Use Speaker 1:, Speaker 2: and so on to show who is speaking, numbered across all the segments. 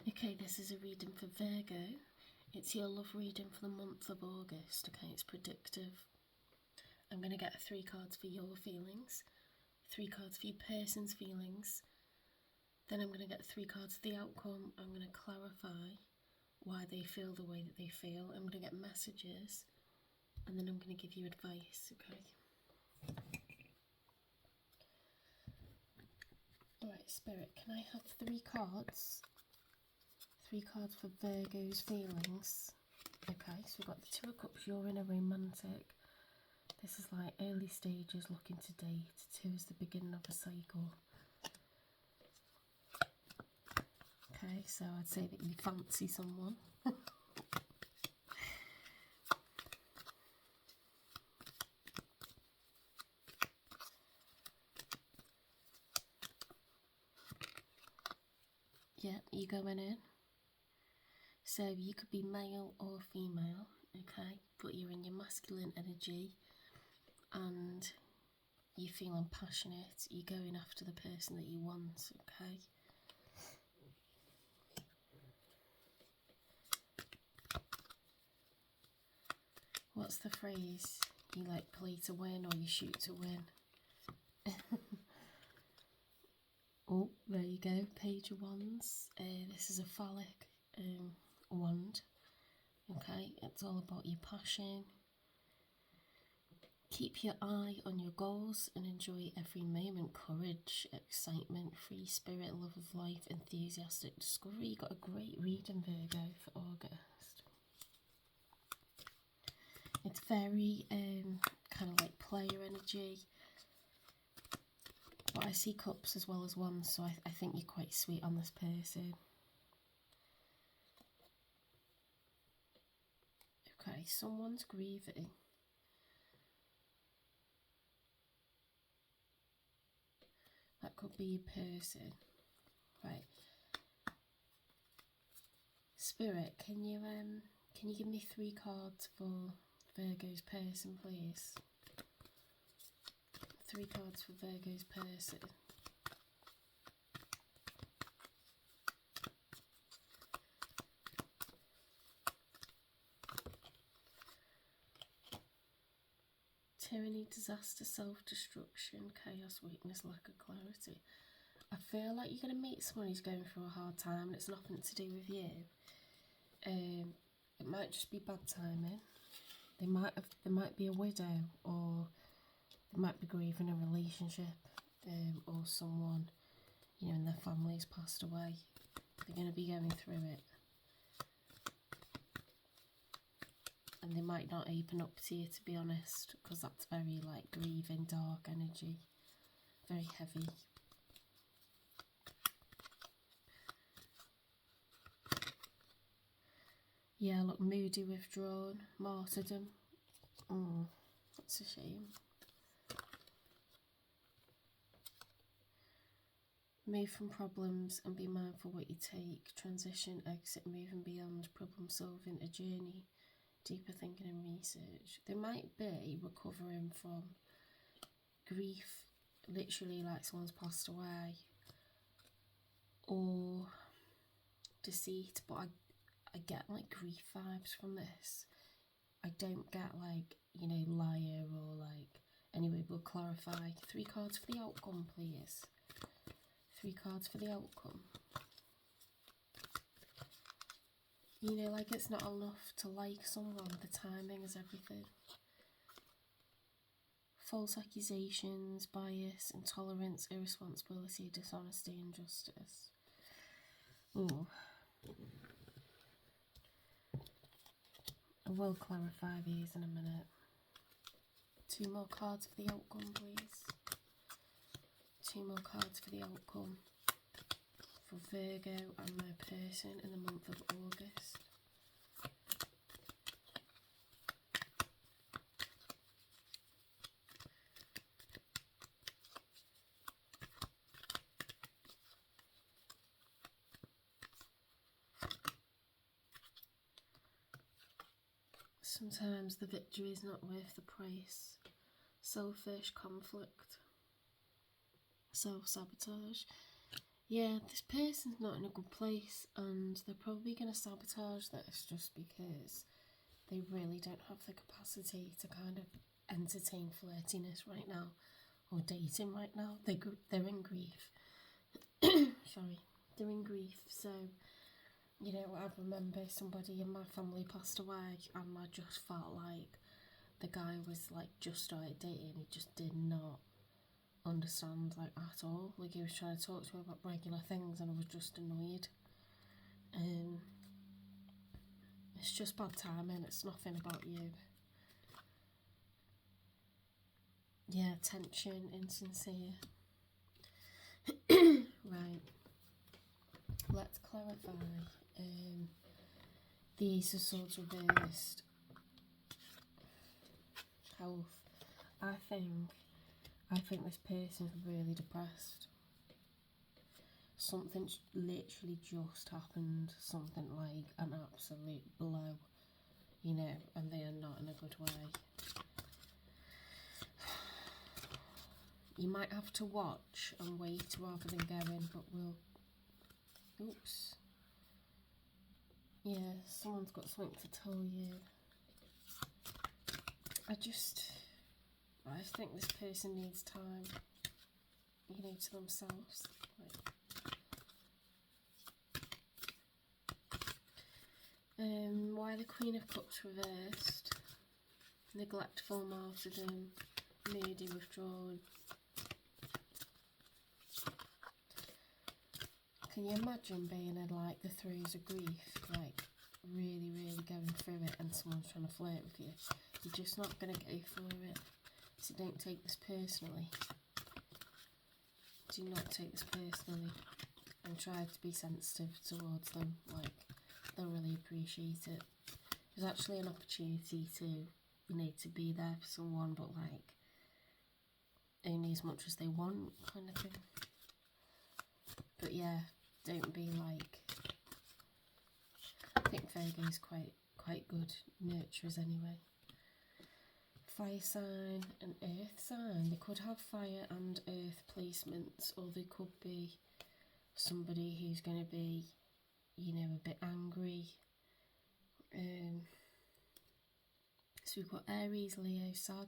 Speaker 1: Okay, this is a reading for Virgo. It's your love reading for the month of August. Okay, it's predictive. I'm going to get 3 cards for your feelings, 3 cards for your person's feelings. Then I'm going to get 3 cards for the outcome. I'm going to clarify why they feel the way that they feel. I'm going to get messages, and then I'm going to give you advice, okay? Alright, Spirit, can I have 3 cards? 3 cards for Virgo's feelings. Okay, so we've got the 2 of Cups, you're in a romantic. This is like early stages, looking to date. 2 is the beginning of a cycle. Okay, so I'd say that you fancy someone. Yeah, you going in. So you could be male or female, okay, but you're in your masculine energy and you're feeling passionate, you're going after the person that you want, okay? What's the phrase? You like play to win or you shoot to win? Oh, there you go, Page of Wands. This is a phallic wand, okay? It's all about your passion. Keep your eye on your goals and enjoy every moment. Courage, excitement, free spirit, love of life, enthusiastic discovery. You got a great reading, Virgo, for August. It's very kind of like player energy. But I see cups as well as wands, so I think you're quite sweet on this person. Okay, someone's grieving. That could be a person. Right. Spirit, can you give me 3 cards for Virgo's person, please? 3 cards for Virgo's person. Tyranny, disaster, self-destruction, chaos, weakness, lack of clarity. I feel like you're going to meet someone who's going through a hard time and it's nothing to do with you. It might just be bad timing. They might be a widow, or they might be grieving a relationship, or someone, you know, in their family's passed away. They're going to be going through it. And they might not open up to you, to be honest, because that's very like grieving, dark energy, very heavy. Yeah, look, moody, withdrawn, martyrdom. That's a shame. Move from problems and be mindful what you take. Transition, exit, moving beyond, problem solving, a journey, deeper thinking and research. They might be recovering from grief, literally like someone's passed away, or deceit, but I get like grief vibes from this. I don't get like, you know, liar or like, anyway, we'll clarify. 3 cards for the outcome, please. 3 cards for the outcome. You know, like it's not enough to like someone, the timing is everything. False accusations, bias, intolerance, irresponsibility, dishonesty, injustice. Ooh. I will clarify these in a minute. 2 more cards for the outcome, please. 2 more cards for the outcome for Virgo and my person in the month of August. Sometimes the victory is not worth the price. Selfish, conflict, self-sabotage. Yeah, this person's not in a good place, and they're probably going to sabotage this just because they really don't have the capacity to kind of entertain flirtiness right now or dating right now. They're in grief. Sorry, they're in grief. So, you know, I remember somebody in my family passed away, and I just felt like the guy was like just started dating. He just did not understand like at all. Like he was trying to talk to me about regular things, and I was just annoyed. It's just bad timing. It's nothing about you. Yeah, tension, insincere. Right. Let's clarify. The Ace of Swords reversed. Health. I think this person's really depressed. Something's literally just happened. Something like an absolute blow, you know, and they are not in a good way. You might have to watch and wait rather than go in, but we'll... Oops. Yeah, someone's got something to tell you. I think this person needs time, you know, to themselves. Why the Queen of Cups reversed? Neglectful, martyrdom, moody, withdrawn. Can you imagine being in like the throes of grief, like really, really going through it, and someone's trying to flirt with you? You're just not going to go for it. So don't take this personally. Do not take this personally, and try to be sensitive towards them. Like, they'll really appreciate it. There's actually an opportunity to, you know, to be there for someone, but like only as much as they want, kind of thing. But yeah, don't be like... I think Virgo's quite good nurturers anyway. Fire sign and earth sign. They could have fire and earth placements, or they could be somebody who's going to be, you know, a bit angry. So we've got Aries, Leo, Sag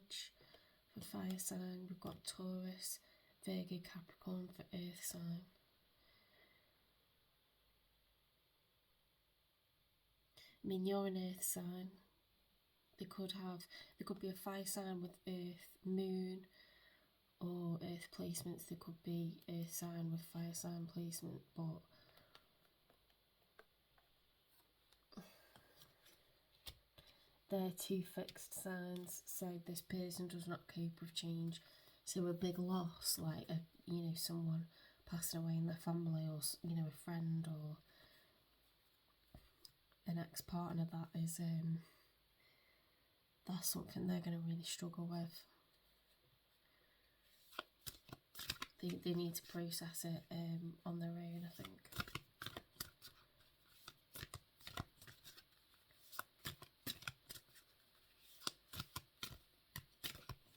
Speaker 1: for fire sign. We've got Taurus, Virgo, Capricorn for earth sign. I mean, you're an earth sign. They could be a fire sign with earth, moon, or earth placements. There could be earth sign with fire sign placement, but they're two fixed signs, so this person does not cope with change. So a big loss, like you know, someone passing away in their family, or you know, a friend or an ex-partner, that is that's something they're going to really struggle with. They need to process it on their own, I think.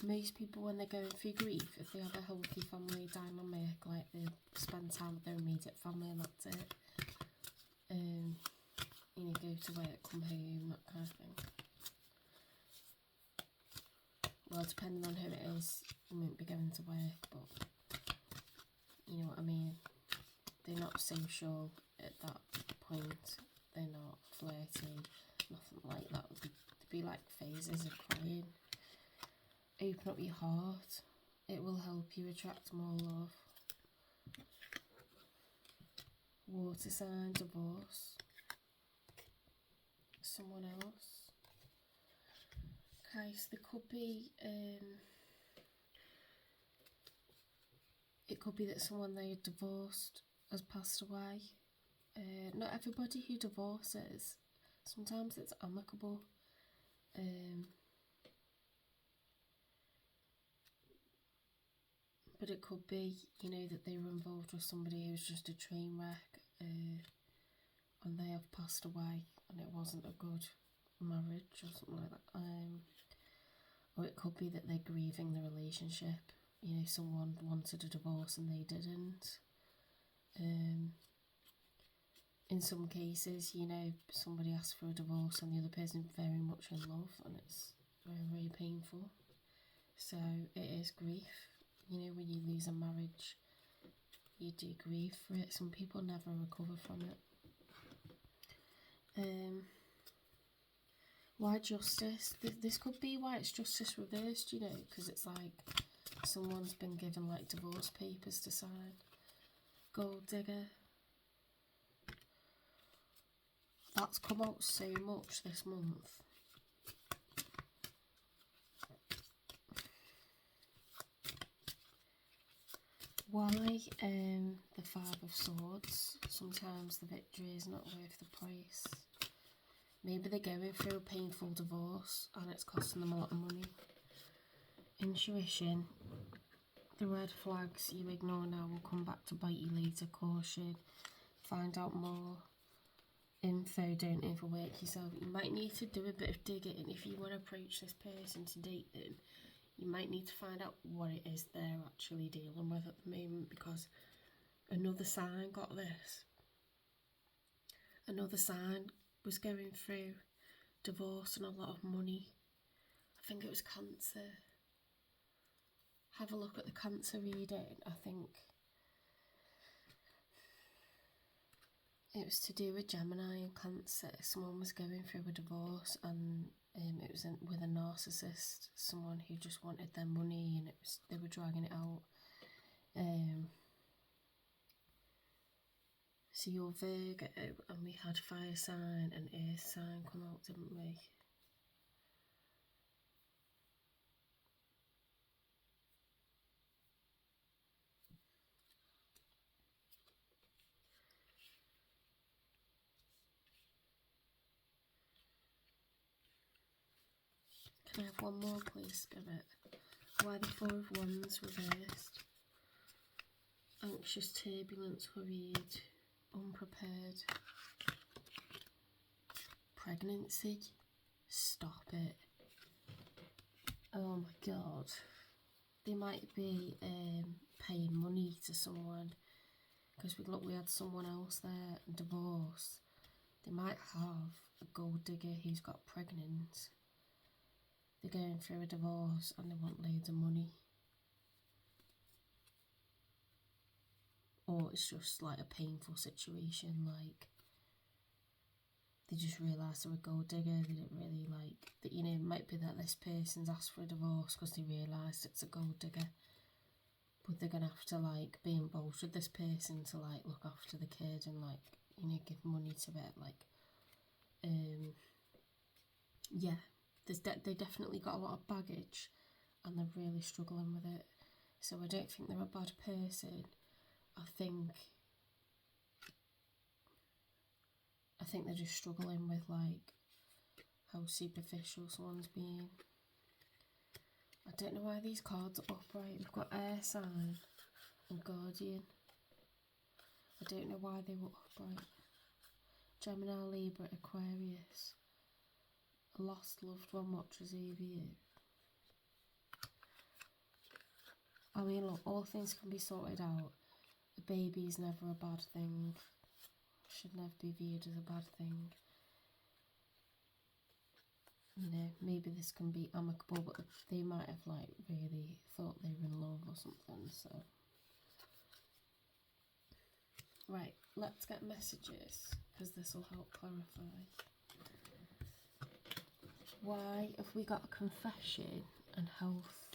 Speaker 1: Most people, when they're going through grief, if they have a healthy family dynamic, like they spend time with their immediate family and that's it. You know, go to work, come home, that kind of thing. Well, depending on who it is, you won't be going to work, but you know what I mean. They're not social at that point. They're not flirty, nothing like that. They'd be like phases of crying. Open up your heart. It will help you attract more love. Water sign, divorce. Someone else. Okay, so there could be it could be that someone they divorced has passed away. Not everybody who divorces, sometimes it's amicable. But it could be, you know, that they were involved with somebody who was just a train wreck, and they have passed away, and it wasn't a good marriage or something like that. Or it could be that they're grieving the relationship. You know, someone wanted a divorce and they didn't. In some cases, you know, somebody asks for a divorce and the other person's very much in love, and it's very, very painful. So it is grief. You know, when you lose a marriage, you do grieve for it. Some people never recover from it. Why justice? This could be why it's justice reversed, you know, because it's like someone's been given like divorce papers to sign. Gold digger. That's come out so much this month. Why the Five of Swords? Sometimes the victory is not worth the price. Maybe they're going through a painful divorce and it's costing them a lot of money. Intuition. The red flags you ignore now will come back to bite you later. Caution. Find out more info. Don't overwork yourself. You might need to do a bit of digging if you want to approach this person to date them. You might need to find out what it is they're actually dealing with at the moment, because another sign got this. Another sign was going through divorce and a lot of money. I think it was Cancer. Have a look at the Cancer reading. I think it was to do with Gemini and Cancer. Someone was going through a divorce, and it was with a narcissist, someone who just wanted their money, and they were dragging it out. So you're Virgo, and we had fire sign and earth sign come out, didn't we? Can I have one more, please, Spirit? Why the Four of Wands reversed? Anxious, turbulence, worried, unprepared. Pregnancy? Stop it. Oh my god. They might be paying money to someone, because we had someone else there, divorce. They might have a gold digger who's got pregnant. They're going through a divorce and they want loads of money. Or it's just like a painful situation, like they just realise they're a gold digger. They didn't really like that, you know. It might be that this person's asked for a divorce because they realised it's a gold digger, but they're gonna have to like be involved with this person to like look after the kid and like, you know, give money to it. Like yeah, they definitely got a lot of baggage and they're really struggling with it. So I don't think they're a bad person. I think they're just struggling with like how superficial someone's being. I don't know why these cards are upright. We've got Air Sign and Guardian. I don't know why they were upright. Gemini, Libra, Aquarius. A lost loved one watches over you. I mean, look, all things can be sorted out. A baby is never a bad thing. Should never be viewed as a bad thing. You know, maybe this can be amicable, but they might have like really thought they were in love or something. So right, let's get messages, because this will help clarify. Why have we got a confession and health?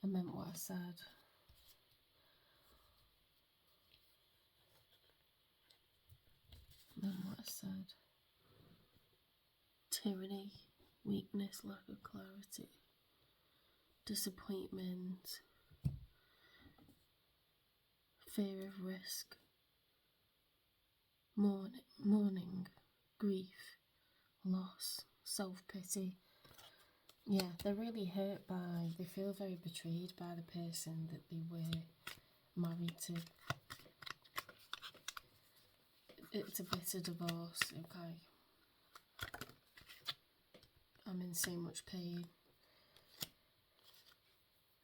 Speaker 1: I meant what I said. Tyranny, weakness, lack of clarity, disappointment, fear of risk, mourning, grief, loss, self-pity. Yeah, they're really hurt they feel very betrayed by the person that they were married to. It's a bitter divorce, okay. I'm in so much pain.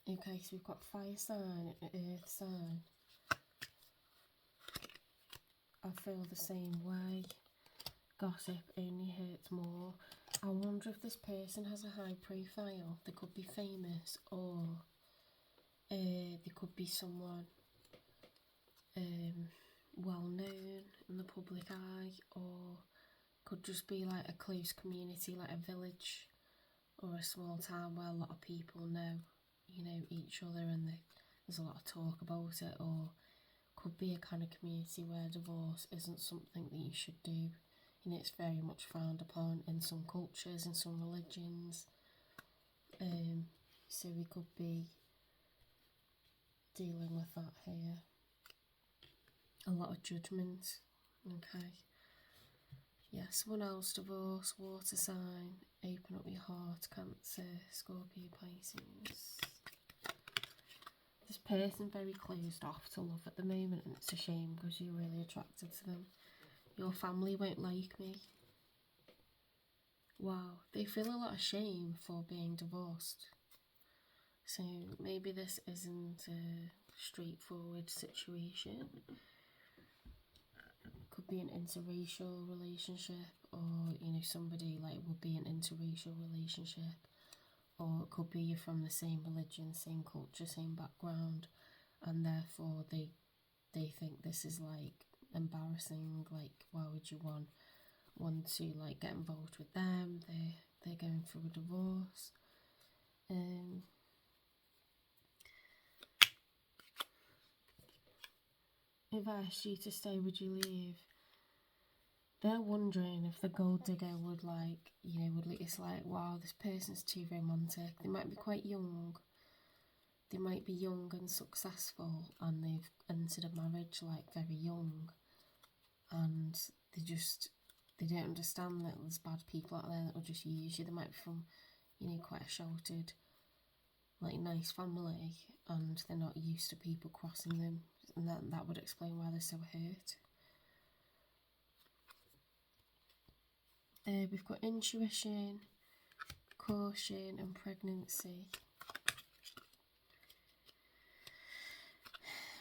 Speaker 1: Okay, so we've got fire sign and earth sign. I feel the same way. Gossip only hurts more. I wonder if this person has a high profile. They could be famous, or they could be someone well known in the public eye, or could just be like a close community, like a village or a small town where a lot of people know, each other, and there's a lot of talk about it. Or could be a kind of community where divorce isn't something that you should do. It's very much frowned upon in some cultures, in some religions. So we could be dealing with that here. A lot of judgment. Okay. Yeah, someone else, divorce, water sign, open up your heart, Cancer, Scorpio, Pisces. This person very closed off to love at the moment, and it's a shame because you're really attracted to them. Your family won't like me. Wow, they feel a lot of shame for being divorced. So maybe this isn't a straightforward situation. Could be an interracial relationship, or somebody like would be an interracial relationship, or it could be you're from the same religion, same culture, same background, and therefore they think this is like embarrassing. Like, why would you want to like get involved with them? They're going through a divorce. If I asked you to stay, would you leave? They're wondering if the gold digger would it's like, wow, this person's too romantic. They might be quite young. They might be young and successful, and they've entered a marriage like very young, and they don't understand that there's bad people out there that will just use you. They might be from, quite a sheltered, like nice family, and they're not used to people crossing them, and that would explain why they're so hurt. We've got intuition, caution, and pregnancy.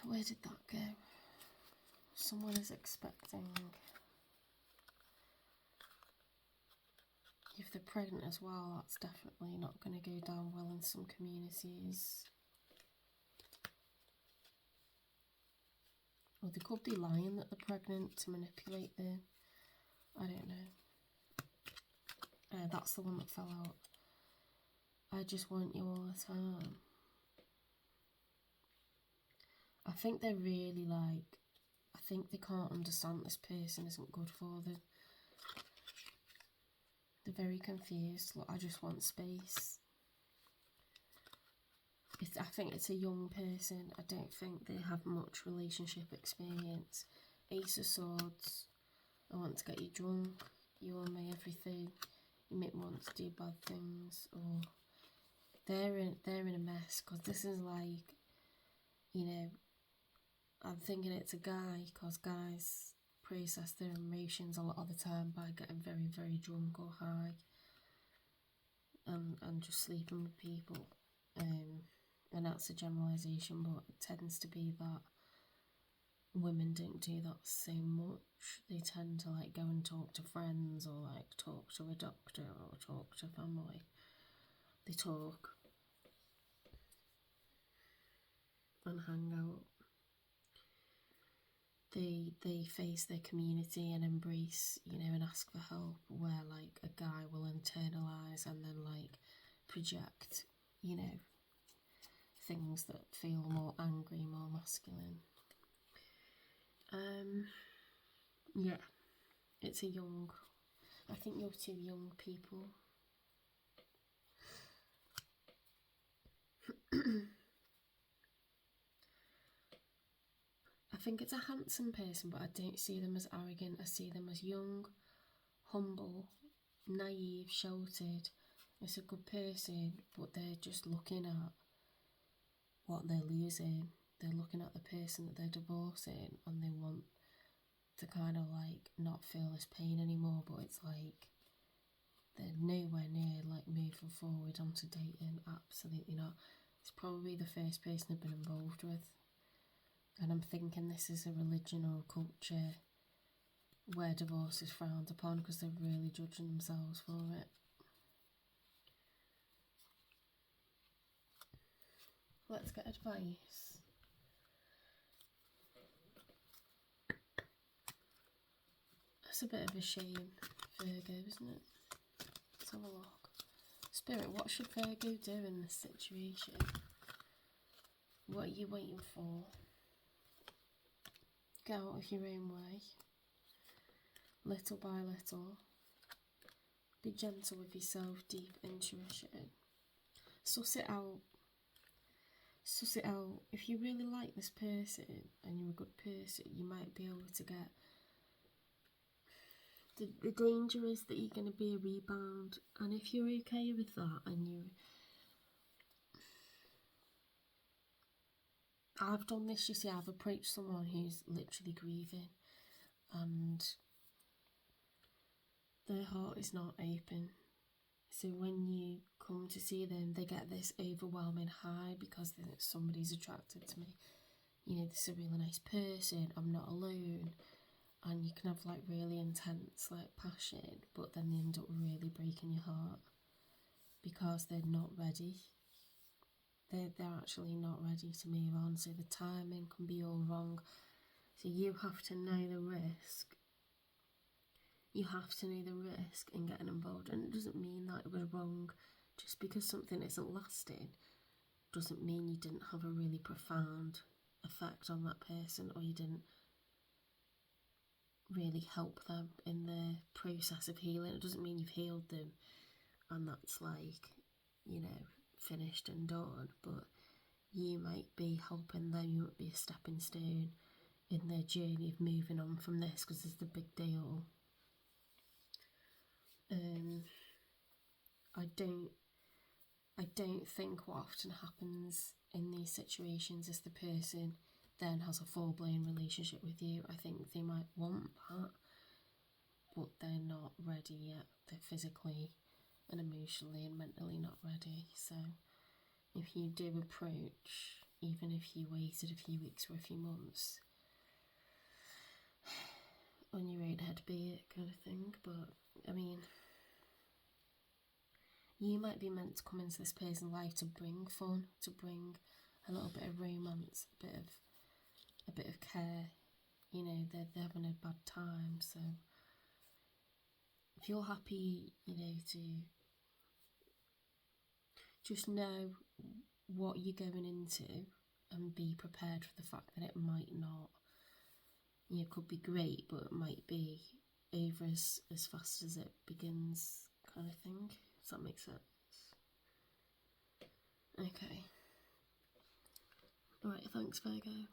Speaker 1: Where did that go? Someone is expecting. If they're pregnant as well, that's definitely not going to go down well in some communities. Or they could be lying that they're pregnant to manipulate them. I don't know. That's the one that fell out. I just want you all the time. I think they're really I think they can't understand this person isn't good for them. They're very confused. Look, I just want space. I think it's a young person. I don't think they have much relationship experience. Ace of Swords. I want to get you drunk. You owe me everything. You make me want to do bad things. Or they're in a mess, because this is like, I'm thinking it's a guy, because guys process their emotions a lot of the time by getting very, very drunk or high, and just sleeping with people. And that's a generalisation, but it tends to be that women don't do that so much. They tend to go and talk to friends, or talk to a doctor, or talk to family. They talk and hang out. They face their community and embrace, and ask for help, where a guy will internalise and then project, things that feel more angry, more masculine. Yeah, it's I think you're two young people. I think it's a handsome person, but I don't see them as arrogant. I see them as young, humble, naive, sheltered. It's a good person, but they're just looking at what they're losing. They're looking at the person that they're divorcing, and they want to kind of not feel this pain anymore, but it's they're nowhere near moving forward onto dating. Absolutely not. It's probably the first person I've been involved with. And I'm thinking this is a religion or a culture where divorce is frowned upon because they're really judging themselves for it. Let's get advice. That's a bit of a shame, Virgo, isn't it? Let's have a look. Spirit, what should Virgo do in this situation? What are you waiting for? Get out of your own way. Little by little. Be gentle with yourself, deep intuition. Suss it out. Suss it out. If you really like this person and you're a good person, you might be able to get... The danger is that you're going to be a rebound. And if you're okay with that and you... I've done this, you see, I've approached someone who's literally grieving and their heart is not open. So when you come to see them, they get this overwhelming high because somebody's attracted to me. You know, this is a really nice person, I'm not alone. And you can have like really intense like passion, but then they end up really breaking your heart because they're not ready. They're actually not ready to move on, so the timing can be all wrong. So you have to know the risk. You have to know the risk in getting involved, and it doesn't mean that it was wrong. Just because something isn't lasting doesn't mean you didn't have a really profound effect on that person, or you didn't really help them in their process of healing. It doesn't mean you've healed them and that's like, you know, finished and done, but you might be helping them. You might be a stepping stone in their journey of moving on from this, because it's the big deal. I don't think what often happens in these situations is the person then has a full-blown relationship with you. I think they might want that, but they're not ready yet. They're physically and emotionally and mentally not ready. So if you do approach, even if you waited a few weeks or a few months, on your own head be it kind of thing. But I mean, you might be meant to come into this person's life to bring fun, to bring a little bit of romance, a bit of care. You know, they're having a bad time, so if you're happy, you know, to just know what you're going into and be prepared for the fact that it might not, you know, could be great, but it might be over as fast as it begins, kind of thing. Does that make sense? Okay. Alright, thanks, Virgo.